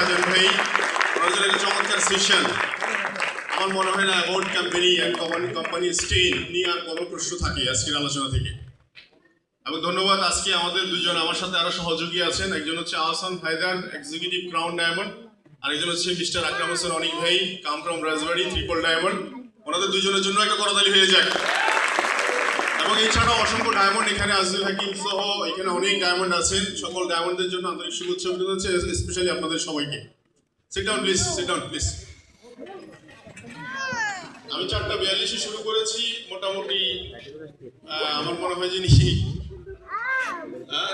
শাহজাহান ভাই, আমাদের একটা চমৎকার সেশন। আমার মনে হয় না award company and company stain নিয়ে আর কোনো প্রশ্ন থাকে আজকের আলোচনা থেকে। এবং ধন্যবাদ আজকে আমাদের দুজন, আমার সাথে আরো সহযোগী আছেন। একজন হচ্ছে Ahsan Haider, executive crown diamond, আর একজন হচ্ছে মিস্টার আকরাম হোসেন অনিক ভাই, come from Rajbari, triple diamond. ওনাদের দুজনের জন্য একটা করতালি হয়ে যায়। এবং এছাড়াও অসংখ্য ডায়মন্ড এখানে আজিজুল হাকিম সহ এখানে অনেক ডায়মন্ড আছেন। সকল ডায়মন্ডদের জন্য আন্তরিক শুভেচ্ছা অভিনন্দন হচ্ছে, স্পেশালি আপনাদের সবাইকে। Sit down please, sit down please. আমি 4:42 শুরু করেছি, মোটামুটি আমার মনে হয় যে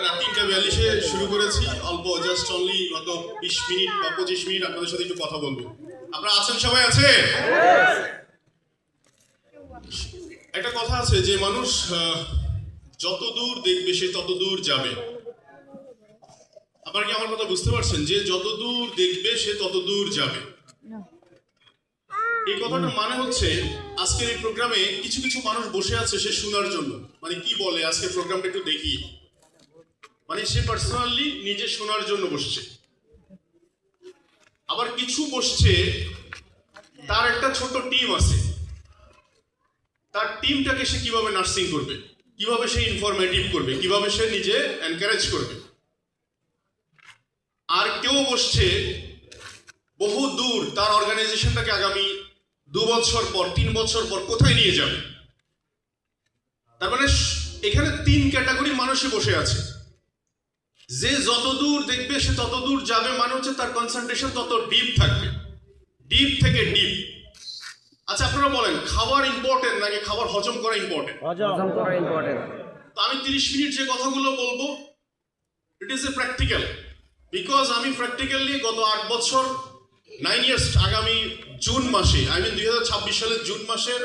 রাত 3:42 শুরু করেছি। অল্প জাস্ট অনলি গত 20 মিনিট বা 25 মিনিট আপনাদের সাথে একটু কথা বলবো। আপনারা আছেন, সবাই আছে? একটা কথা আছে যে মানুষ যত দূর দেখবে সে তত দূর যাবে। আপনারা কি আমার কথা বুঝতে পারছেন? যে যত দূর দেখবে সে তত দূর যাবে। এই কথাটার মানে হচ্ছে আজকের এই প্রোগ্রামে কিছু কিছু মানুষ বসে আছে সে শোনার জন্য। মানে কি বলে, আজকে প্রোগ্রামটা একটু দেখি, মানে সে পার্সোনালি নিজে শোনার জন্য বসছে। আবার কিছু বসছে তার একটা ছোট টিম আছে, তার টিমটাকে সে কিভাবে নার্সিং করবে, কিভাবে সে ইনফরমেটিভ করবে, কিভাবে সে নিজে এনকারেজ করবে। আর কেউ বসছে বহু দূর, তার অর্গানাইজেশনটাকে আগামী 2 বছর পর 3 বছর পর কোথায় নিয়ে যাবে। তার মানে এখানে 3 ক্যাটাগরি মানুষই বসে আছে। যে যত দূর দেখবে সে তত দূর যাবে, মানে হচ্ছে তার কনসেন্ট্রেশন তত ডিপ থাকবে, ডিপ থেকে ডিপ। আচ্ছা আপনারা বলেন, খাবার ইম্পর্টেন্ট নাকি খাবার হজম করা ইম্পর্টেন্ট? হজম করা ইম্পর্টেন্ট। তো আমি 30 মিনিট যে কথাগুলো বলবো, ইট ইজ এ প্র্যাকটিক্যাল। বিকজ আমি প্র্যাকটিক্যালি গত 8 বছর 9 ইয়ার্স, আগামী জুন মাসে, 2026 সালের জুন মাসের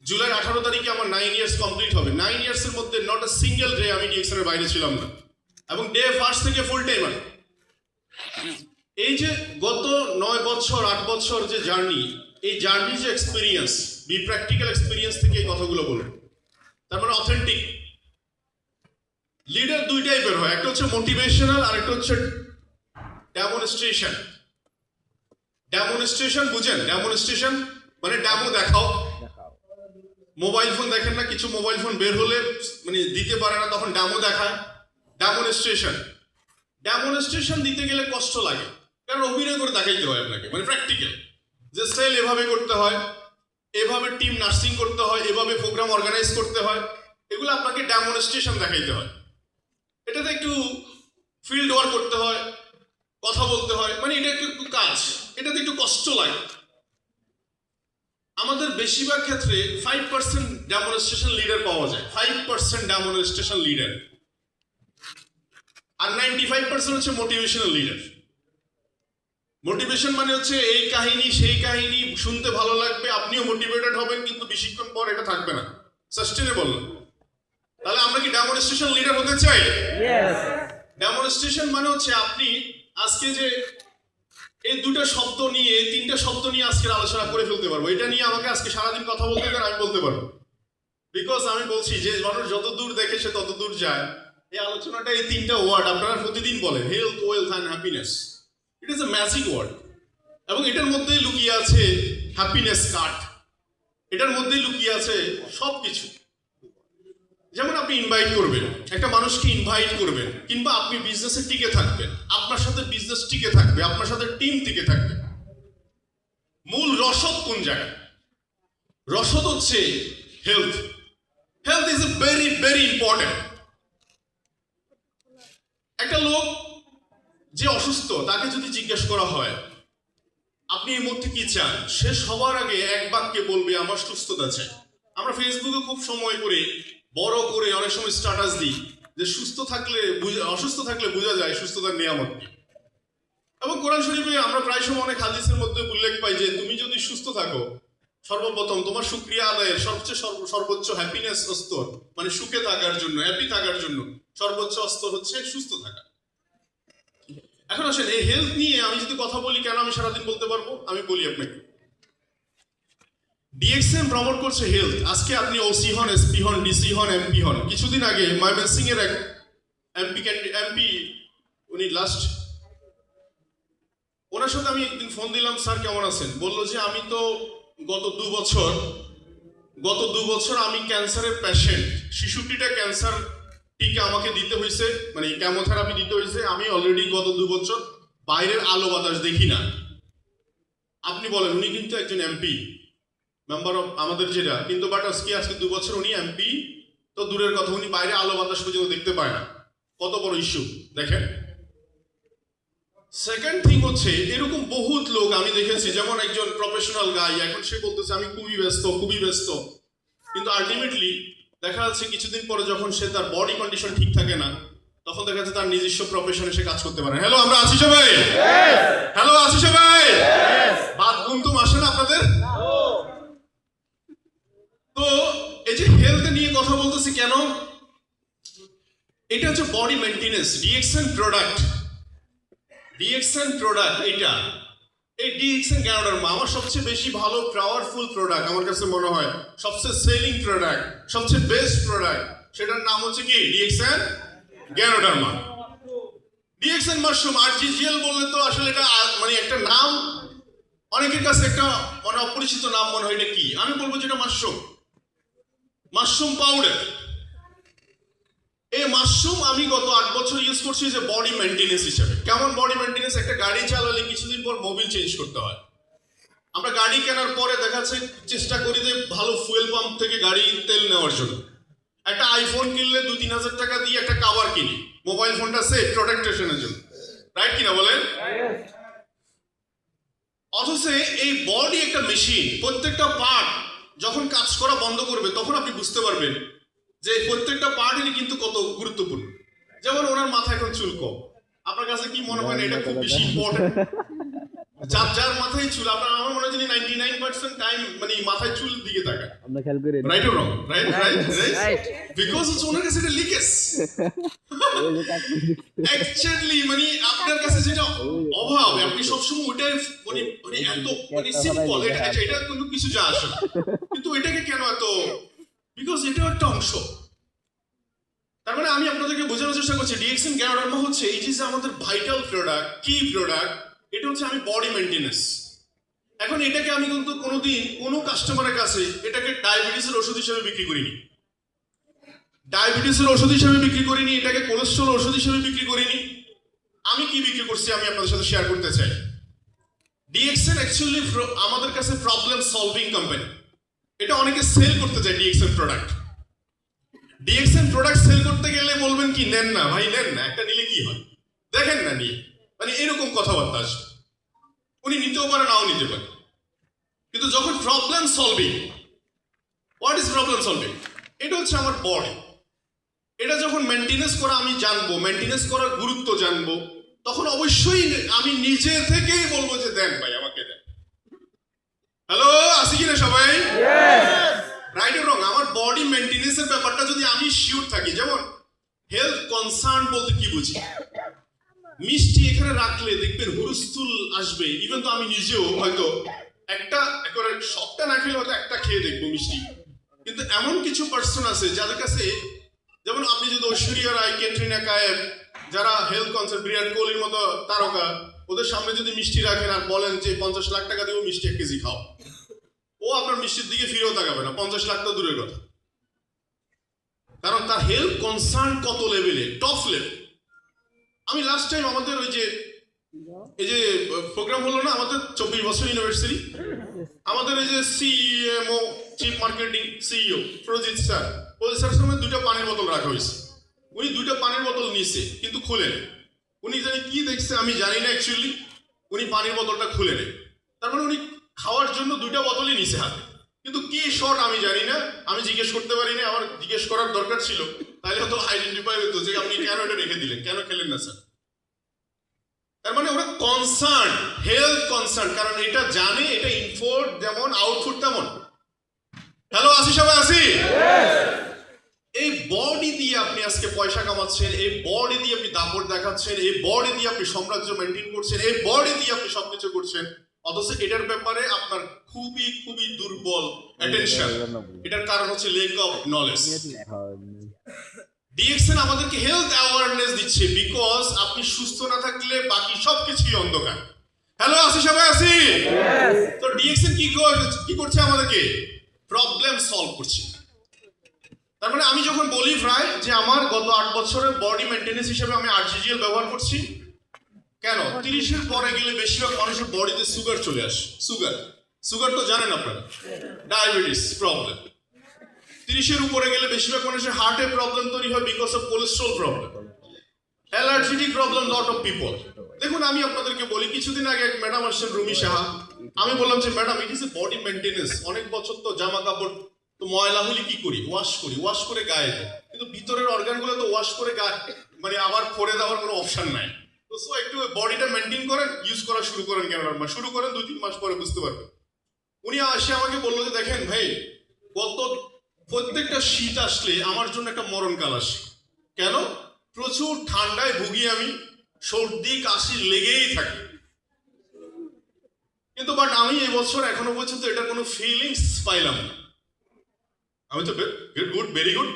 জুলাই 18 তারিখে আমার 9 ইয়ার্স কমপ্লিট হবে। 9 ইয়ার্সের মধ্যে নট আ সিঙ্গেল ডে আমি ডিএক্সএর বাইরে ছিলাম না, এবং ডে ফার্স্ট থেকে ফুল টাইমার। এই যে গত 9 বছর 8 বছর যে জার্নি, এই জার্নি যে এক্সপিরিয়েন্স, প্র্যাকটিক্যাল এক্সপিরিয়েন্স থেকে এই কথাগুলো বলবো। তার মানে অথেন্টিক লিডার 2 টাইপের হয়, একটা হচ্ছে মোটিভেশনাল আর একটা হচ্ছে ডেমনস্ট্রেশন। ডেমনস্ট্রেশন বুঝেন? ডেমনস্ট্রেশন মানে ডেমো দেখাও। মোবাইল ফোন দেখেন না, কিছু মোবাইল ফোন বের হলে মানে দিতে পারে না, তখন ডেমো দেখায়, ডেমনস্ট্রেশন। ডেমনস্ট্রেশন দিতে গেলে কষ্ট লাগে, কারণ অভিনয় করে দেখাইতে হয় আপনাকে, মানে প্র্যাকটিক্যাল যে সেল এভাবে করতে হয়, এভাবে টিম নার্সিং করতে হয়, এভাবে প্রোগ্রাম অর্গানাইজ করতে হয়, এগুলো আপনাকে ডেমনস্ট্রেশন দেখাইতে হয়। এটাতে একটু ফিল্ড ওয়ার্ক করতে হয়, কথা বলতে হয়, মানে এটা একটু কাজ, এটাতে একটু কষ্ট লাগে। আমাদের বেশিরভাগ ক্ষেত্রে 5% ডেমনস্ট্রেশন লিডার পাওয়া যায়, 5% ডেমনস্ট্রেশন লিডার, আর 95% হচ্ছে মোটিভেশনাল লিডার। মোটিভেশন মানে হচ্ছে এই কাহিনী সেই কাহিনী, শুনতে ভালো লাগবে, আপনিও মোটিভেটেড হবেন, কিন্তু বেশিক্ষণ পর এটা থাকবে না, সাস্টেনেবল। তাহলে আমরা কি ডেমনস্ট্রেশন লিডার হতে চাই? ডেমনস্ট্রেশন মানে হচ্ছে আপনি আজকে যে এই 2টা শব্দ নিয়ে, 3টা শব্দ নিয়ে আজকের আলোচনা করে ফেলতে পারবো। এটা নিয়ে আমাকে আজকে সারাদিন কথা বলতে দেন, আমি বলতে পারবো। বিকজ আমি বলছি যে মানুষ যত দূর দেখে সে তত দূর যায়। এই আলোচনাটা, এই 3টা ওয়ার্ড আপনারা প্রতিদিন বলেন, health, wealth and happiness. It is a magic word, এবং এটার মধ্যেই লুকিয়ে আছে হ্যাপিনেস কার্ড, এটার মধ্যেই লুকিয়ে আছে সব কিছু। যেমন আপনি ইনভাইট করবেন, একটা মানুষকে ইনভাইট করবেন, কিংবা আপনি বিজনেসে টিকে থাকবেন, আপনার সাথে বিজনেস টিকে থাকবে, আপনার সাথে টিম টিকে থাকবে। মূল রসদ কোন জায়গায়? রসদ হচ্ছে health. Health is a very very important. একটা লোক যে অসুস্থ, তাকে যদি জিজ্ঞেস করা হয় আপনি এই মুহূর্তে কি চান, সে সবার আগে এক বাক্যে বলবে আমার সুস্থতা চাই। আমরা ফেসবুকে খুব সময় করে বড় করে অনেক সময় স্ট্যাটাস দিই যে সুস্থ থাকলে, অসুস্থ থাকলে বোঝা যায় সুস্থতার নিয়ামত কি। এবং কোরআন শরীফে আমরা প্রায় সময় অনেক হাদিসের মধ্যে উল্লেখ পাই যে তুমি যদি সুস্থ থাকো, সর্বপ্রথম তোমার শুকরিয়া আদায়ের সবচেয়ে সর্বোচ্চ হ্যাপিনেস স্তর, মানে সুখে থাকার জন্য, হ্যাপি থাকার জন্য সর্বোচ্চ স্তর হচ্ছে সুস্থ থাকা। এখন আসেন এই হেলথ নিয়ে আমি যদি কথা বলি, কেন আমি সারাদিন বলতে পারবো, আমি বলি আপনাকে। ডিএক্সএম প্রমোট করছে হেলথ। আজকে আপনি ওসি হন, এসপি হন, ডিসি হন, এমপি হন। কিছুদিন আগে ময়মনসিং এর এক এমপি উনি লাস্ট ওনার সাথে আমি একদিন ফোন দিলাম, স্যার কেমন আছেন? বললো যে আমি তো গত দু বছর আমি ক্যান্সারের পেশেন্ট, 66টা ক্যান্সার টিকা আমাকে দিতে হয়েছে, মানে কেমোথেরাপি দিতে হয়েছে। আমি অলরেডি গত 2 বছর বাইরের আলো বাতাস দেখি না। আপনি বলেন, উনি কিন্তু একজন এমপি, মেম্বার অফ আমাদের যেটা, কিন্তু বাট আজকে 2 বছর উনি এমপি, তো দূরের কথা উনি বাইরে আলো বাতাস পর্যন্ত দেখতে পায় না। কত বড় ইস্যু দেখেন। সেকেন্ড থিং হচ্ছে, এরকম বহুত লোক আমি দেখেছি, যেমন একজন প্রফেশনাল গাই, এখন সে বলতেছে আমি খুবই ব্যস্ত, কিন্তু আলটিমেটলি দেখা যাচ্ছে কিছুদিন পরে যখন সে তার বডি কন্ডিশন ঠিক থাকে না, তখন দেখা যাচ্ছে তার নিজস্ব প্রফেশনে সে কাজ করতে পারে। হ্যালো, আমরা আছি সবাই? হ্যালো, আছি সবাই? বাদ ঘুম তো আসে না আপনাদের? তো এই যে হেলথ নিয়ে কথা বলতেছি কেন, এটা হচ্ছে বডি মেইনটেনেন্স, ডিএক্সএন প্রোডাক্ট, এটা এই ডিএক্সএন গ্যানোডার্মা আমার সবচেয়ে বেশি ভালো পাওয়ারফুল প্রোডাক্ট, আমার কাছে মনে হয় সবচেয়ে সেলিং প্রোডাক্ট, সবচেয়ে বেস্ট প্রোডাক্ট। সেটার নাম হচ্ছে কি? DXN Ganoderma. ডিএক্সএন মাশরুম, আরজিজিএল বললে তো আসলে এটা মানে একটা নাম, অনেকের কাছে একটা মানে অপরিচিত নাম মনে হয়। এটা কি? আমি বলবো যেটা মাশরুম পাউডার। এই মাশরুম আমি গত 8 বছর ইউজ করছি যে বডি মেইনটেনেন্স হিসেবে। কেমন বডি মেইনটেনেন্স? একটা গাড়ি চালালে কিছুদিন পর মোবিল চেঞ্জ করতে হয়। আমরা গাড়ি কেনার পরে দেখাচ্ছে চেষ্টা করি যে ভালো ফুয়েল পাম্প থেকে গাড়ি তেল নেওয়ার জন্য। একটা আইফোন কিনলে 2-3 হাজার টাকা দিয়ে একটা কভার কিনি, মোবাইল ফোনটা সেফ প্রোটেকশনের জন্য, রাইট কিনা বলেন? অথচ এই বডি একটা মেশিন, প্রত্যেকটা পার্ট যখন কাজ করা বন্ধ করবে তখন আপনি বুঝতে পারবেন যে প্রত্যেকটা পার্টেরই কিন্তু কত গুরুত্বপূর্ণ। যেমন ওনার মাথায় এখন চুল কম, আপনার কাছে কি মনে হয় না এটা খুব বেশি ইম্পর্টেন্ট? যার মাথায় চুল, আপনার আমার মনে হয় 99% টাইম মানে মাথায় চুল দিকে তাকায়, আমরা খেয়াল করি, right or wrong? Right, because হচ্ছে ওনার কাছে এটা লিকেজ। অ্যাকচুয়ালি মানে আপনার কাছে যেটা অভাব, আপনি সবসময় ওইটাই মানে এত মানে সিম্পল, এটা কোনো কিছু যা আসে না, কিন্তু এটাকে কেন এত? বিকজ এটাও একটা অংশ। তার মানে আমি আপনাদেরকে বোঝানোর চেষ্টা করছি, ডিএক্সএন গ্যানোডার্মা হচ্ছে এই যে আমাদের ভাইটাল প্রোডাক্ট, কি প্রোডাক্ট, এটা হচ্ছে আমি বডি মেইনটেনেন্স। এখন এটাকে আমি কিন্তু কোনোদিন কোনো কাস্টমারের কাছে এটাকে ডায়াবেটিসের ওষুধ হিসেবে বিক্রি করিনি, এটাকে কোলেস্ট্রল ওষুধ হিসেবে বিক্রি করিনি। আমি কি বিক্রি করছি আমি আপনাদের সাথে শেয়ার করতে চাই। ডিএক্সএন অ্যাকচুয়ালি আমাদের কাছে প্রবলেম সলভিং কোম্পানি। এটা অনেকে সেল করতে চায় DXN product. DXN product sell করতে গেলে বলবেন কি, নেন না ভাই, নেন না, একটা নিলে কি হয়, দেখেন না নিয়ে, মানে এরকম কথাবার্তা আসবে। উনি নিতেও পারে, নাও নিতে পারে। কিন্তু যখন problem solving, what is problem solving? এটা হচ্ছে আমার বডি, এটা যখন মেইনটেনেন্স করা আমি জানবো, মেইনটেনেন্স করার গুরুত্ব জানবো, তখন অবশ্যই আমি নিজে থেকেই বলবো যে দেন ভাই, আমাকে দেন। হ্যালো, আসি কিনা সবাই? Right or wrong? আমার বডি মেইনটেনেন্সের ব্যাপারটা যদি আমি শিওর থাকি, যেমন হেলথ কনসার্ন বলতে কি বুঝি? মিষ্টি এখানে রাখলে দেখবেন হুলস্থুল আসবে। ইভেন তো আমি নিজেও হয়তো একটা একেবারে সবটা না খেলে হয়তো একটা খেয়ে দেখবো মিষ্টি, কিন্তু এমন কিছু পার্সন আছে যাদের কাছে, যেমন আপনি যদি ঐশ্বরিয়া রায়, ক্যাটরিনা কায়েব, যারা হেলথ কনসার্ন, বিরাট কোহলির মতো তারকা, ওদের সামনে যদি মিষ্টি রাখেন আর বলেন যে 50 লাখ টাকা দেবো মিষ্টি 1 কেজি খাও, ও আপনার মিষ্টির দিকে ফিরেও তাকাবে না, 50 লাখ তো দূরের কথা। কারণ তার হেলথ কনসার্ন কত লেভেলে, টপ লেভেল। আমি লাস্ট টাইম আমাদের এই যে প্রোগ্রাম হলো না আমাদের 24 বছর ইউনিভার্সিটি, আমাদের এই যে CMO, chief marketing CEO Prajit sir সামনে 2টা পানির বোতল রাখা হয়েছে। উনি 2টা পানির বোতল নিছে কিন্তু খুলেন, উনি জানি কি দেখছে আমি জানি না, অ্যাকচুয়ালি উনি পানির বোতলটা খুলে নেয়। তার মানে উনি খাওয়ার জন্য 2টা বোতলই নিছে হাতে, কিন্তু কি শর্ট আমি জানি না, আমি জিজ্ঞেস করতে পারি না, আমার জিজ্ঞেস করার দরকার ছিল, তাহলে হয়তো আইডেন্টিফাই হতো যে আপনি কেন এটা রেখে দিলেন, কেন খেলেন না স্যার। তার মানে ওরা কনসার্ন, হেলথ কনসার্ন, কারণ এটা জানে এটা ইনপুট যেমন আউটপুট তেমন। হ্যালো, আসি সবাই? আসি? এই বডি দিয়ে আপনি আজকে পয়সা কামাচ্ছেন, এই বডি দিয়ে আপনি দাপট দেখাচ্ছেন, এই বডি দিয়ে আপনি সাম্রাজ্য মেইনটেইন করছেন, এই বডি দিয়ে আপনি সবকিছু করছেন, অথচ এটার ব্যাপারে আপনার খুবই খুবই দুর্বল অ্যাটেনশন। এটার কারণ হচ্ছে লেক অফ নলেজ। ডিএক্সএন আমাদেরকে হেলথ অ্যাওয়ারনেস দিচ্ছে, বিকজ আপনি সুস্থ না থাকলে বাকি সবকিছুই অন্ধকার। হ্যালো, আসি সবাই আসি। তো ডিএক্সএন কি করছে আমাদেরকে? প্রবলেম সলভ করছে। তার মানে আমি যখন বলি প্রায় যে আমার গত 8 বছরের বডি মেইনটেনেন্স হিসেবে আমি আরজিজিএল ব্যবহার করছি, কেন 30-এর পরে গেলে বেশিরভাগ মানুষের বডিতে সুগার চলে আসে। সুগার তো জানেন আপনারা, ডায়াবেটিস প্রবলেম। 30-এর উপরে গেলে বেশিরভাগ মানুষের হার্টে প্রবলেম তৈরি হয় because of cholesterol problem, allergic problem, lot of people. দেখুন আমি আপনাদেরকে বলি, কিছুদিন আগে এক ম্যাডাম আসছেন রুমি সাহা। আমি বললাম যে madam it is A body maintenance, অনেক বছর তো জামা কাপড় তো ময়লা হলে কি করি, ওয়াশ করে গায়ে দেয়, কিন্তু ভিতরের অর্গানগুলো তো ওয়াশ করে গায়ে মানে আবার করে দেওয়ার কোনো অপশন নাই। তো সো একটু বডিটা মেনটেন করেন, ইউজ করা শুরু করেন। কেন শুরু করেন 2-3 মাস পরে বুঝতে পারবেন। উনি আসে আমাকে বললো যে দেখেন ভাই, প্রত্যেকটা শীত আসলে আমার জন্য একটা মরণকাল আসে। কেন? প্রচুর ঠান্ডায় ভুগি আমি, সর্দি কাশি লেগেই থাকে। কিন্তু বাট আমি এবছর এখনো পর্যন্ত এটার কোনো ফিলিংস পাইলাম না। আমি তো গুড, ভেরি গুড।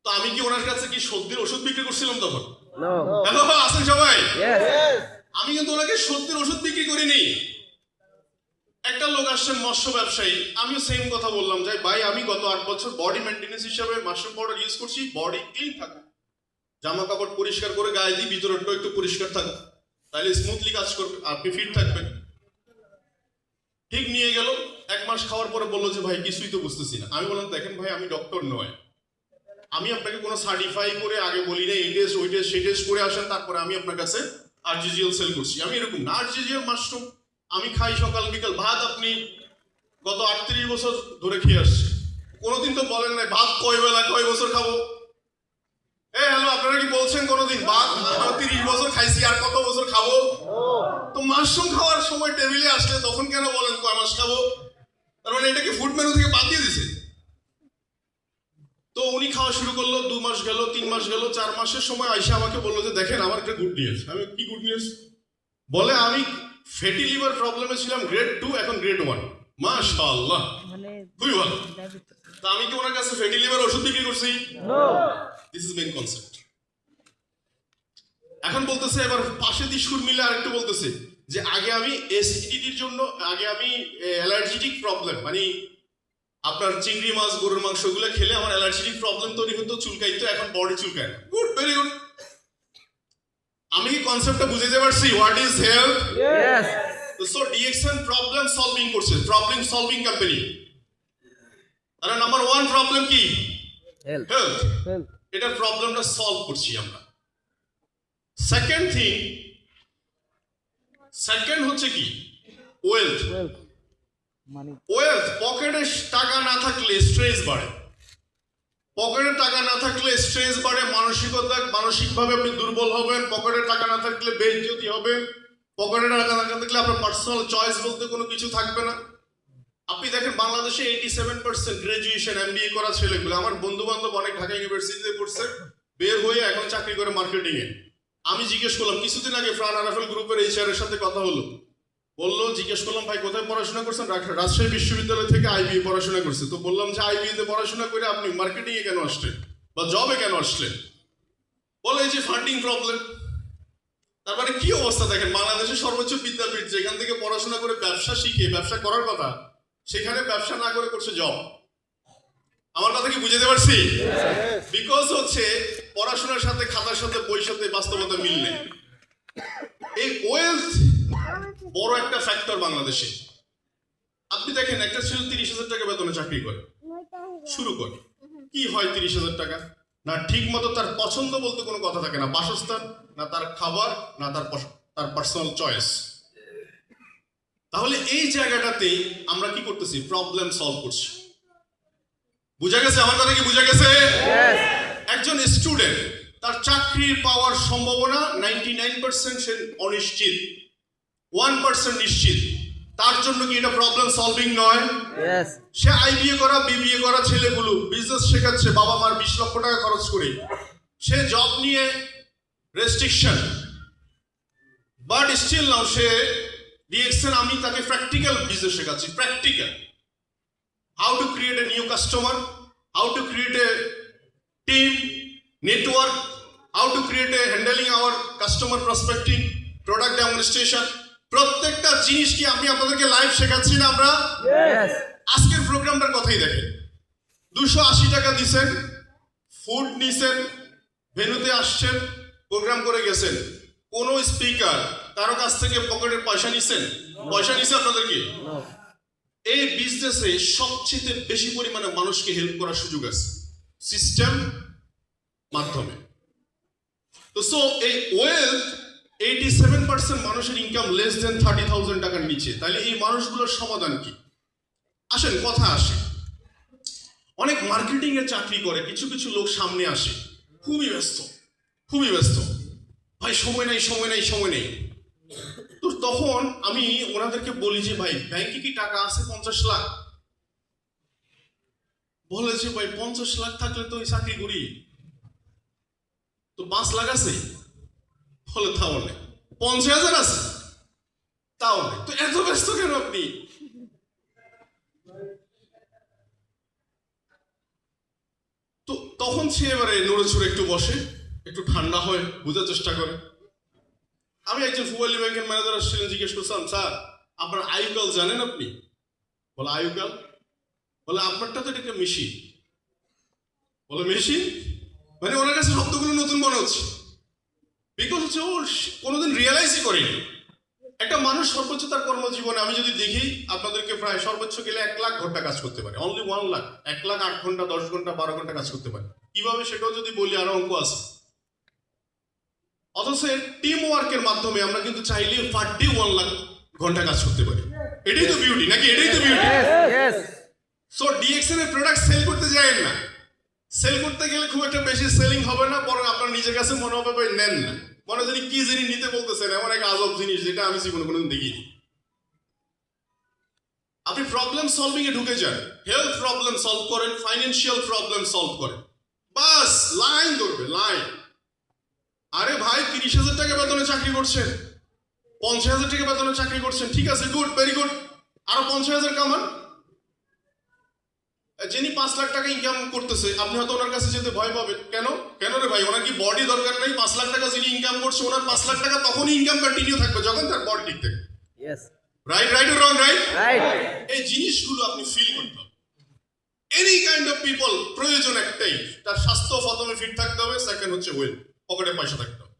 তো আমি কি ওনার কাছে কি সর্দির ওষুধ বিক্রি করছিলাম তখন? হ্যালো, আছেন সবাই? আমি কিন্তু ওনাকে সর্দির ওষুধ বিক্রি করিনি। একটা লোক আসছেন মৎস্য ব্যবসায়ী, আমিও সেম কথা বললাম যে ভাই আমি গত 8 বছর বডি মেইনটেনেন্স হিসাবে মাশরুম পাউডার ইউজ করছি, বডি ক্লিন থাকে, জামা কাপড় পরিষ্কার করে গায়ে দিই, ভিতরটা একটু পরিষ্কার থাকে, তাহলে স্মুথলি কাজ করবে, আপনি ফিট থাকবেন। ঠিক নিয়ে গেল, 1 মাস খাওয়ার পরে বললো যে ভাই কিছুই তো বুঝতেছি না। আমি বললাম দেখেন ভাই, আমি ডক্টর নয়, আমি আপনাকে কোনো সার্টিফাই করে আগে বলি না এই টেস্ট ওই টেস্ট সেই টেস্ট করে আসেন তারপরে আমি আপনার কাছে আরজিজিএল সেল করছি। আমি এরকম না, আরজিজিএল মাশরুম আমি খাই সকাল বিকাল। ভাত আপনি গত 38 বছর ধরে খেয়ে আসছে, কোনোদিন তো বলেন নাই ভাত কয় বেলা কয় বছর খাবো। হ্যালো, আপনারা কি বলছেন কোনোদিন ভাত 30 বছর খাইছি আর কত বছর খাবো? তো মাশরুম খাওয়ার সময় টেবিলে আসলে তখন কেন বলেন কয় মাস খাবো? তার মানে এটাকে ফুড মেনু থেকে বাদ দিয়ে দিছে। তো উনি খাওয়া শুরু করলো, 2 মাস গেল, 3 মাস গেল, 4 মাসের সময় আইসা আমাকে বললো যে দেখেন আমার একটা গুড নিউজ। আমি কি গুড নিউজ? বলে আমি ফ্যাটি লিভার প্রবলেমে ছিলাম গ্রেড 2, এখন গ্রেড 1। মাশাআল্লাহ, খুবই ভালো। তা আমি কি ওনার কাছে ফ্যাটি লিভার ওষুধ বিক্রি করছি? This is main concept. এখন বলতেছে, এবার পাশে দিয়ে সুর মিলে আরেকটু বলতেছে যে আগে আমি এসিডিটির জন্য, আগে আমি অ্যালার্জিটিক প্রবলেম মানে আপনার চিংড়ি মাছ গরুর মাংস গুলো খেলে আমার অ্যালার্জিটিক প্রবলেম তৈরি হতো, চুলকাইতো, এখন বডি চুলকায় না। Good, very good. আমি কি কনসেপ্টটা বুঝাইতে পারছি? What is health? So DXN problem solving করছে, প্রবলেম সলভিং কোম্পানি। আর নাম্বার 1 প্রবলেম কি? হেলথ। এটার প্রবলেমটা সলভ করছি আমরা। সেকেন্ড হচ্ছে কি? ওয়েলথ। ওয়েলথ, পকেটে টাকা না থাকলে স্ট্রেস বাড়ে, পকেটে টাকা না থাকলে স্ট্রেস বাড়ে, মানসিকভাবে আপনি দুর্বল হবেন, পকেটে টাকা না থাকলে বেইজ্জতি হবেন, পকেটে টাকা না থাকলে আপনার পার্সোনাল চয়েস বলতে কোনো কিছু থাকবে না। আপনি দেখেন বাংলাদেশে 87% গ্রাজুয়েশন এমবিএ করা ছেলেগুলো, আমার বন্ধু বান্ধব অনেক ঢাকা ইউনিভার্সিটিতে পড়ছে, বের হয়ে এখন চাকরি করে মার্কেটিং এ। আমি জিজ্ঞেস করলাম কিছুদিন আগে ফ্রান আরাফেল গ্রুপের এইচআর এর সাথে কথা হলো, বললো, জিজ্ঞেস করলাম ভাই কোথায় পড়াশোনা করছেন? রাজশাহী বিশ্ববিদ্যালয় থেকে আইবিএ পড়াশোনা করছে। তো বললাম যে আইবিএ তে পড়াশোনা করে আপনি মার্কেটিং এ কেন আসলেন বা জবে কেন আসলেন? বলে এই যে ফান্ডিং প্রবলেম। তার মানে কি অবস্থা দেখেন, বাংলাদেশের সর্বোচ্চ বিদ্যাপীঠ যেখান থেকে পড়াশোনা করে ব্যবসা শিখে ব্যবসা করার কথা, সেখানে ব্যবসা না করে করছে জব। আমার কথা কি বুঝাতে পারছি? বিকজ হচ্ছে পড়াশোনার সাথে খাতার সাথে বইয়ের সাথে বাস্তবতা মিল নেই। এই ওয়েলথ বড় একটা ফ্যাক্টর বাংলাদেশে। আপনি দেখেন একটা ছেলে 30,000 টাকা বেতনে চাকরি করে, শুরু করে কি হয় 30,000 টাকা? না ঠিক মতো তার পছন্দ বলতে কোনো কথা থাকে না, বাসস্থান না, তার খাবার না, তার পার্সোনাল চয়েস। তাহলে এই জায়গাটাতেই আমরা কি করতেছি? প্রবলেম সলভ করছি। বুঝা গেছে আমার কথা কি? বুঝা গেছে? একজন স্টুডেন্ট, তার চাকরি পাওয়ার সম্ভাবনা 99% সে অনিশ্চিত, 1% নিশ্চিত। তার জন্য কি এটা প্রবলেম সলভিং নয়? সে আইবিএ করা বিবিএ করা ছেলেগুলো বিজনেস শেখাচ্ছে বাবা মার 20 লক্ষ টাকা খরচ করে, সে জব নিয়ে রেস্ট্রিকশন, বাট স্টিল নাও সে ডিএক্সএন আমি তাকে প্র্যাকটিক্যাল বিজনেস শেখাচ্ছি, practical, how to create a new customer, how to create a team network, how to create a handling our customer prospecting, product demonstration, প্রত্যেকটা জিনিস কি আমি আপনাদেরকে লাইভ শেখাচ্ছি না আমরা? আজকের প্রোগ্রামটার কথাই দেখেন, 280 টাকা দিছেন, ফুড নিছেন, ভেন্যুতে আসছেন, প্রোগ্রাম করে গেছেন। কোন স্পিকার কারো কাছ থেকে পকেটের পয়সা নিছেন? পয়সা নিছে আপনাদেরকে? এই বিজনেসে সবচেয়ে বেশি পরিমাণে মানুষকে হেল্প করার সুযোগ আছে সিস্টেম মাধ্যমে। তো সো এই ওয়েলথ 87% মানুষের ইনকাম লেস দেন 30,000 টাকার নিচে। তাহলে এই মানুষগুলোর সমাধান কি? আসেন কথা আসে, অনেক মার্কেটিং এর চাকরি করে কিছু কিছু লোক সামনে আসে, খুবই ব্যস্ত, খুবই ব্যস্ত, ভাই সময় নাই সময় নাই সময় নেই। তো তখন আমি ওনাদেরকে বলি যে ভাই ব্যাংকে কি টাকা আছে 50 লাখ? বলে যে ভাই 50 লাখ থাকলে তো ওই চাকরি করি। তো 5 লাখ আছে? বলে তাও নেই। 50,000 আছে? তাও নেই। তো এত ব্যস্ত কেন আপনি? তো তখন সে এবারে নড়ে চড়ে একটু বসে, একটু ঠান্ডা হয়, বোঝার চেষ্টা করে। আমি একজন ফুয়ালি ব্যাংকের ম্যানেজার আসছিলেন, জিজ্ঞেস করছিলাম স্যার আপনার আয়ুকাল জানেন আপনি? বলে আয়ুকাল? বলে আপনারটা তো একটা মেশিন। বলে মেশিন মানে? ওনার কাছে শব্দগুলো নতুন মনে হচ্ছে, বিকজ হচ্ছে ও কোনোদিন রিয়েলাইজই করেনি। একটা মানুষ সর্বোচ্চ তার কর্মজীবনে আমি যদি দেখি আপনাদেরকে প্রায় সর্বোচ্চ গেলে 1 লাখ ঘন্টা কাজ করতে পারে, অনলি 1 লাখ, 1 লাখ 8 ঘন্টা 10 ঘন্টা 12 ঘন্টা কাজ করতে পারে। কিভাবে সেটাও যদি বলি আরো অঙ্ক আছে। অথচ টিম ওয়ার্কের মাধ্যমে আমরা কিন্তু চাইলে পার ডে 1 লাখ ঘন্টা কাজ করতে পারি। এটাই তো বিউটি, নাকি? এটাই তো বিউটি। সো ডিএক্সএন এর প্রোডাক্ট সেল করতে যায়েন না। সেল করতে গেলে খুব একটা বেশি সেলিং হবে না, বরং আপনার নিজের কাছে মনে হবে ভাই নেন না, মনে জানি কি জিনিস নিতে বলতেছেন, এমন এক আজব জিনিস যেটা আমি জীবনে কোনোদিন দেখিনি। আপনি প্রবলেম সলভিং এ ঢুকে যান, হেলথ প্রবলেম সলভ করেন, ফাইন্যান্সিয়াল প্রবলেম সলভ করেন, বাস লাইন ধরবে, লাইন। আরে ভাই 30,000 টাকা বেতনে চাকরি করছেন, 50,000 টাকা বেতনে চাকরি করছেন, ঠিক আছে, গুড, ভেরি গুড, আরো 50,000 কামান। যিনি 5 লাখ টাকা ইনকাম করতেছে আপনি হয়তো ওনার কাছে যেতে ভয় পাবেন। কেন? কেন রে ভাই, ওনার কি বডি দরকার নেই? 5 লাখ টাকা যিনি ইনকাম করছে ওনার 5 লাখ টাকা তখনই ইনকাম কন্টিনিউ থাকবে যখন তার বডি ঠিক থাকবে। Right, right or wrong? Right. এই জিনিসগুলো আপনি ফিল করতে হবে। এনি কাইন্ড অফ পিপল প্রয়োজন একটাই, তার স্বাস্থ্য প্রথমে ফিট থাকতে হবে, সেকেন্ড হচ্ছে ওয়েল, পকেটে পয়সা থাকতে হবে।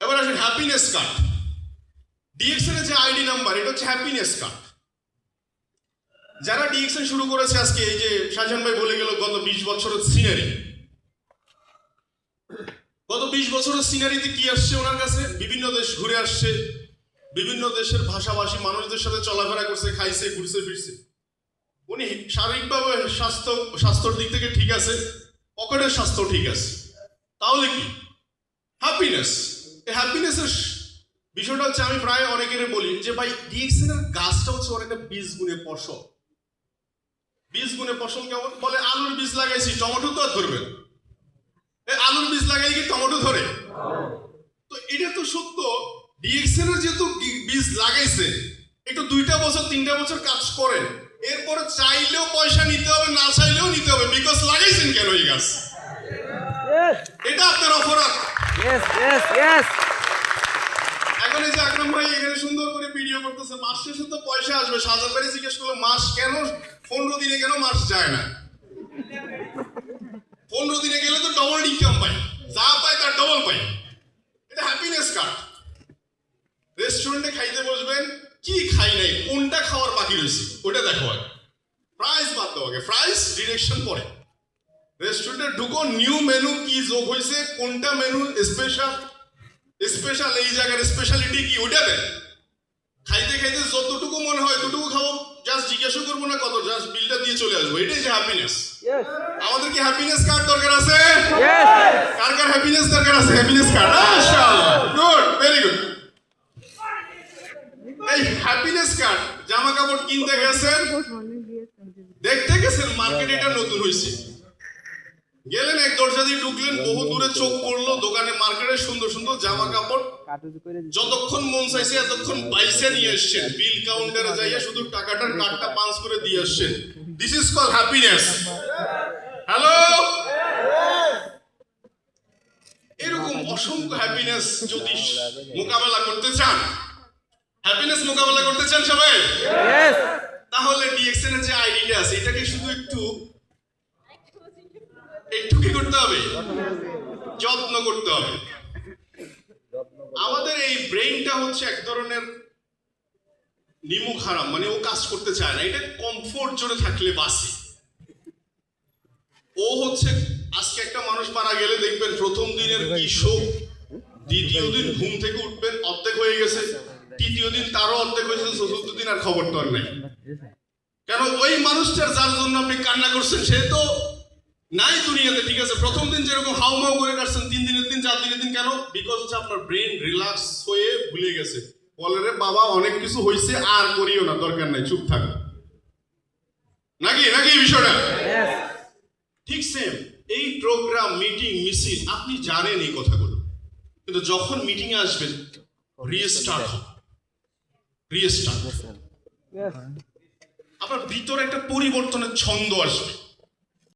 এবার আসেন হ্যাপিনেস কার্ড। ডিএক্সএন এর যে আইডি নাম্বার, এটা হচ্ছে হ্যাপিনেস কার্ড। যারা ডিএক্সএন শুরু করেছে আজকে, এই যে শাহজাহান ভাই বলে গেল গত 20 বছরের সিনারি, গত 20 বছরের সিনারিতে কি আসছে ওনার কাছে? বিভিন্ন দেশ ঘুরে আসছে, বিভিন্ন দেশের ভাষাভাষী মানুষদের সাথে চলাফেরা করছে, খাইছে, ঘুরছে ফিরছে। উনি শারীরিকভাবে স্বাস্থ্যের দিক থেকে ঠিক আছে, পকেটের স্বাস্থ্য ঠিক আছে। তাহলে কি হ্যাপিনেস? এই হ্যাপিনেসের বিষয়টা হচ্ছে, আমি প্রায় অনেকের বলি যে ভাই ডিএক্সএন এর গাছটা হচ্ছে অনেকটা 20 গুণে ফসল। 20 গুণে ফসল কেমন? বলে আলুর বীজ লাগাইছি, টমেটো তো আর ধরবে না। আলুর বীজ লাগাই কি টমেটো ধরে? তো এটা তো সত্য। ডিএক্সএন এর যেহেতু বীজ লাগাইছে, একটু 2টা বছর 3টা বছর কাজ করেন, এরপরে চাইলেও পয়সা নিতে হবে, না চাইলেও নিতে হবে, বিকজ লাগাইছেন কেন এই গাছ। এটা আপনার অপরাধ। এখন এই যে আকরাম ভাই এখানে সুন্দর করে ভিডিও করতেছে, মাস শেষে তো পয়সা আসবে। শাহজাহান ভাই জিজ্ঞেস করলো মাস কেন 15 দিনে কেন মাস যায় না? 15 দিনে গেলে তো ডবল ইনকাম পাই, যা পাই তার ডবল পাই। এটা হ্যাপিনেস কার্ড। রেস্টুরেন্টে খাইতে বসবেন, কি খাই নাই, কোনটা খাওয়ার বাকি রয়েছে ওটা দেখো আগে, প্রাইস বাদ দাও আগে, প্রাইস ডিরেকশন পরে। রেস্টুরেন্টে ঢুকো, নিউ মেনু কি যোগ হয়েছে, কোনটা মেনু স্পেশাল, স্পেশাল এই জায়গার স্পেশালিটি কি, ওটা দেন। খাইতে খাইতে যতটুকু মনে হয় ততটুকু খাবো, জাস্ট জিজ্ঞাসা করবো না কত, জাস্ট বিলটা দিয়ে চলে আসবো। এটাই যে হ্যাপিনেস। আমাদের কি হ্যাপিনেস কার্ড দরকার আছে? কার কার হ্যাপিনেস দরকার আছে? হ্যাপিনেস কার্ড, মাশাআল্লাহ, গুড, ভেরি গুড। এই হ্যাপিনেস কার্ড জামা কাপড় কিনতে গেছেন, দেখতে গেছেন মার্কেটে এটা নতুন হয়েছে, গেলেন এক দরজা দিয়ে ঢুকলেন, বহু দূরে চোখ পড়লো দোকানে, মার্কেটে সুন্দর সুন্দর জামা কাপড়, যতক্ষণ মন চাইছে এতক্ষণ পয়সা নিয়ে আসছেন, বিল কাউন্টারে যাইয়া শুধু টাকাটার কার্ডটা পাঞ্চ করে দিয়ে আসছেন। This is call happiness. Hello, এরকম অসংখ্য হ্যাপিনেস যদি মোকাবেলা করতে চান, হ্যাপিনেস মোকাবেলা করতে চান সবাই? Yes. তাহলে ডিএক্সএন এর যে আইডিটা আছে এটাকে শুধু একটু কি করতে হবে? যত্ন করতে হবে। আমাদের এই ব্রেইনটা হচ্ছে এক ধরনের নিমুখ হারাম, মানে ও কাজ করতে চায় না, এটা কমফোর্ট জোনে থাকলে বাসে। ও হচ্ছে আজকে একটা মানুষ মারা গেলে দেখবেন প্রথম দিনের কি শোক, দ্বিতীয় দিন ঘুম থেকে উঠবেন অর্ধেক হয়ে গেছে, তৃতীয় দিন তারও অর্ধেক হয়েছে, চতুর্থ দিন আর খবর তো আর নাই। কেন? ওই মানুষটার যার জন্য আপনি কান্না করছেন সে তো নাই দুনিয়াতে, ঠিক আছে? প্রথম দিন যেরকম হাউমাউ করে কাটছেন, 3 দিনের দিন 4 দিনের দিন কেন? বিকজ হচ্ছে আপনার ব্রেন রিল্যাক্স হয়ে ভুলে গেছে, বলে রে বাবা অনেক কিছু হয়েছে আর করিও না, দরকার নাই, চুপ থাক। নাকি নাকি এই বিষয়টা Yes. ঠিক সেম। এই প্রোগ্রাম, মিটিং, মিছিল আপনি জানেন এই কথাগুলো, কিন্তু যখন মিটিং এ আসবেন রিস্টার্ট Yes. আপনার ভিতরে একটা পরিবর্তনের ছন্দ আসবে।